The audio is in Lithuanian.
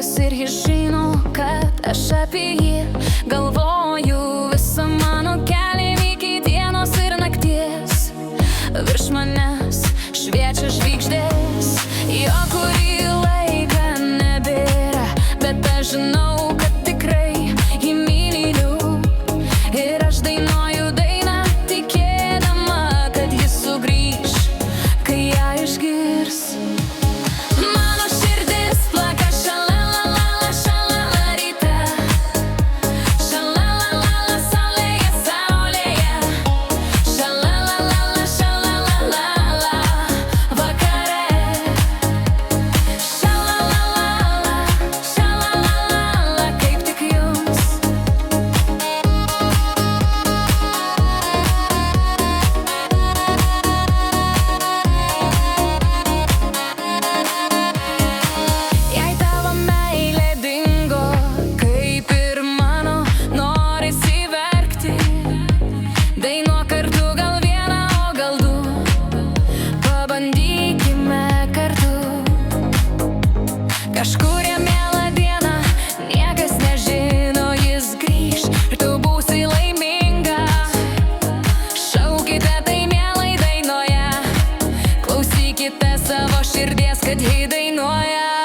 draugas ir jis žino, kad aš apie jį galvoju visą mano kelią iki dienos ir nakties. Virš manęs šviečia žvaigždės, jo kurį laiką nebėra, bet aš žinau, kad tikrai jį myliu. Ir aš dainuoju dainą, tikėdama, kad jis sugrįš, kai ją išgirs. Mano širdis plaka šalalala, šalala ryte, šalalala saulėje, saulėje, šalalala, šalalala vakare, šalalala, šalalala kaip tik jums. Jei tavo meilė dingo, kaip ir mano, norisi verkti. Dainuok kartu, gal vieną, o gal du, pabandykime kartu. Kažkuria mielą dieną, niekas nežino, jis grįš ir tu būsi laiminga. Šaukite tai mielai dainoje, klausykite savo širdies, kad ji dainuoja.